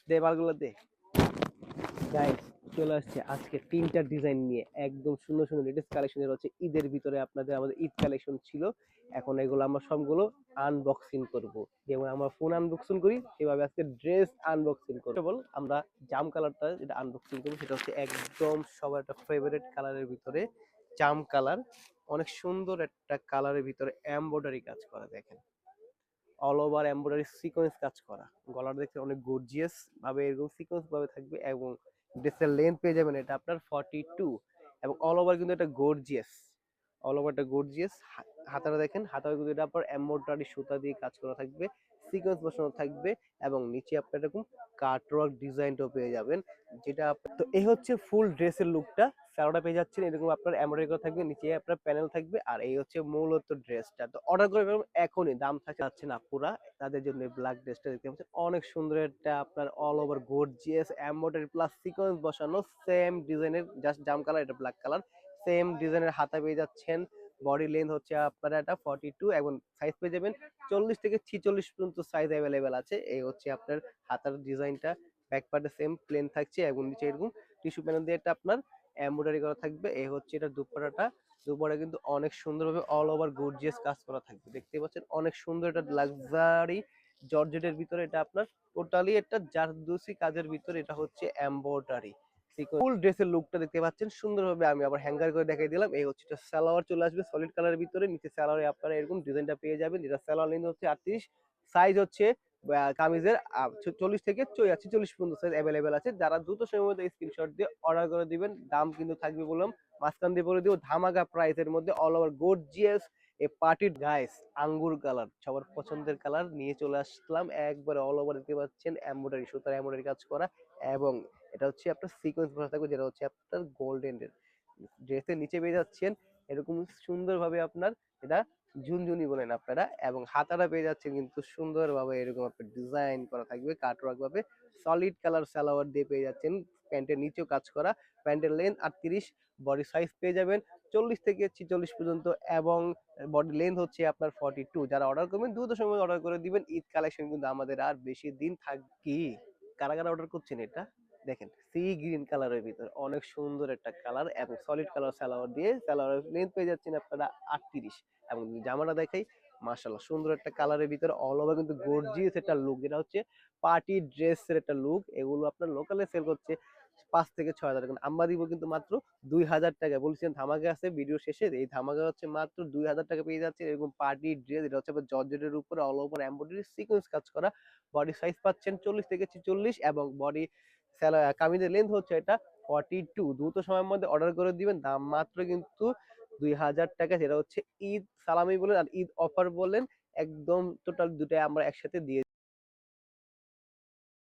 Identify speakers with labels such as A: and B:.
A: দে বারগুলো দে। Guys, চলে আসছে আজকে তিনটা ডিজাইন নিয়ে একদম সুন্দর সুন্দর লেটেস্ট কালেকশনের হচ্ছে ঈদের ভিতরে আপনাদের আমাদের ঈদ কালেকশন ছিল। এখন এগুলো আমরা সবগুলো আনবক্সিং করব। যেমন আমরা ফোন আনবক্সিং করি সেভাবে আজকে ড্রেস আনবক্সিং করব। বল আমরা জাম কালারটা যেটা আনবক্সিং করব সেটা হচ্ছে একদম সবার একটা ফেভারিট কালারের ভিতরে জাম কালার। অনেক সুন্দর একটা কালারের ভিতরে এমব্রয়ডারি কাজ করা, দেখেন অল ওভার এমব্রয়ডারি সিকোয়েন্স কাজ করা। গলাটা দেখতে অনেক গর্জিয়াস ভাবে এরকম সিকোয়েন্স ভাবে থাকবে এবং ড্রেসের লেন্থ পেয়ে যাবেন এটা আপনার 42 এবং অল ওভার কিন্তু এটা গর্জিয়াস। All ওভারটা gorgeous. হাতাটা দেখেন, হাতাটা কিন্তু এটা আপনার এমব্রয়ডারি সুতা দিয়ে কাজ করা থাকবে, সিকোয়েন্স বসানো থাকবে এবং নিচে আপনার এরকম কাটওয়ার্ক ডিজাইনটাও পেয়ে যাবেন। যেটা তো এই হচ্ছে ফুল ড্রেসের লুকটা। স্যালোটা পেয়ে যাচ্ছেন এরকম আপনার এমব্রয়ডারি করা থাকবে, নিচে আপনার প্যানেল থাকবে আর এই হচ্ছে মূলত ড্রেসটা। তো অর্ডার করে ফেলুন এখনই, দাম থাকছে যাচ্ছে না পুরা তাদের জন্য। ব্ল্যাক ড্রেসটা দেখতে পাচ্ছেন অনেক সুন্দর একটা আপনার all over gorgeous embroidery plus sequence বসানো সেম ডিজাইনের, জাস্ট জাম কালার এটা ব্ল্যাক কালার, সেম ডিজাইনের হাতা পেয়ে যাচ্ছেন। বডি লেন্থ হচ্ছে আপনার এটা 42 এবং সাইজ পেয়ে যাবেন 40 থেকে 46 পর্যন্ত সাইজ অ্যাভেলেবেল আছে। এই হচ্ছে আপনার হাতার ডিজাইনটা। ব্যাক পার্টে সেম প্লেন থাকছে এবং নিচে এরকম টিস্যু প্যানেল দিয়ে এটা আপনার এমব্রয়ডারি করা থাকবে। এই হচ্ছে এটা দুপাট্টাটা। দুপাট্টা কিন্তু অনেক সুন্দরভাবে অল ওভার গর্জিয়াস কাজ করা থাকবে, দেখতে পাচ্ছেন অনেক সুন্দর। এটা লাক্সারি জর্জেটের ভিতরে এটা আপনার টোটালি একটা জারদুসি কাজের ভিতরে এটা হচ্ছে এমব্রয়ডারি। ফুল ড্রেসের লুকটা দেখতে পাচ্ছেন সুন্দরভাবে। আমি আবার হ্যাঙ্গার করে দেখাই দিলাম। এই হচ্ছে এটা সালোয়ার চলে আসবে সলিড কালারের ভিতরে, নিচে সালোয়ারে আপনারা এরকম ডিজাইনটা পেয়ে যাবেন। যেটা সালোয়ার লেন্থ হচ্ছে 38, সাইজ হচ্ছে কামিজের 40 থেকে 46 পর্যন্ত সাইজ অ্যাভেলেবেল আছে। যারা দ্রুত সময়ের মধ্যে স্ক্রিনশট দিয়ে অর্ডার করে দিবেন। দাম কিন্তু থাকবে বললাম মাঝখান দিয়ে বলে দিব ধামাকা প্রাইসের মধ্যে অল ওভার গর্জিয়াস এই পার্টির গাইস। আঙ্গুর কালার সবার পছন্দের কালার নিয়ে চলে আসলাম একবারে অল ওভার, দেখতে পাচ্ছেন এমব্রয়ডারি সুতার এমব্রয়ডারি কাজ করা এবং এটা হচ্ছে আপনার সিকোয়েন্স বসা থাকবে যেটা হচ্ছে আপনার গোল্ডেন এর। ড্রেসের নিচে পেয়ে যাচ্ছেন এরকম সুন্দরভাবে আপনার এটা ঝুনঝুনি বলেন আপনারা, এবং হাতাটা পেয়ে যাচ্ছেন কিন্তু সুন্দরভাবে এরকম আপনার ডিজাইন করা থাকবে কাটওয়ার্ক ভাবে। সলিড কালার সালোয়ার দিয়ে পেয়ে যাচ্ছেন, প্যান্টের নিচেও কাজ করা। প্যান্টের লেন্থ 38, বডি সাইজ পেয়ে যাবেন 40 থেকে 46 পর্যন্ত এবং বডি লেন্থ হচ্ছে আপনার 42। যারা অর্ডার করবেন দ্রুত সময় অর্ডার করে দিবেন। ঈদ কালেকশন কিন্তু আমাদের আর বেশি দিন থাকি। কারা কারা অর্ডার করছেন এটা দেখেন, সি গ্রিন কালারের ভিতরে অনেক সুন্দর একটা কালার এবং সলিড কালার সালোয়ার দিয়ে, সালোয়ারের লেন্থ পেয়ে যাচ্ছেন আপনারা 38 এবং জামাটা দেখাই মাশাআল্লাহ সুন্দর একটা কালারের ভিতরে অল ওভার কিন্তু গর্জিয়াস একটা লুক, যেটা হচ্ছে পার্টি ড্রেসের একটা লুক। এগুলো আপনার লোকালে সেল করছে 5 থেকে 6 হাজার, আমরা দিব কিন্তু মাত্র 2,000 টাকা। বলছেন ধামাকা আছে ভিডিও শেষে, এই ধামাকা হচ্ছে মাত্র 2,000 টাকা পেয়ে যাচ্ছে এরকম পার্টি ড্রেস। এটা হচ্ছে জর্জেটের উপরে অল ওভার এমব্রয়ডারি সিকোয়েন্স কাজ করা। বডি সাইজ পাচ্ছেন 40 থেকে 46 এবং বডি কামিজের লেন্থ হচ্ছে এটা 42। দ্রুত সময়ের মধ্যে অর্ডার করে দিবেন। দাম মাত্র কিন্তু 2,000 টাকা। যেটা হচ্ছে ঈদ সালামি বলেন আর ঈদ অফার বলেন, একদম টোটাল দুটাই আমরা একসাথে দিয়ে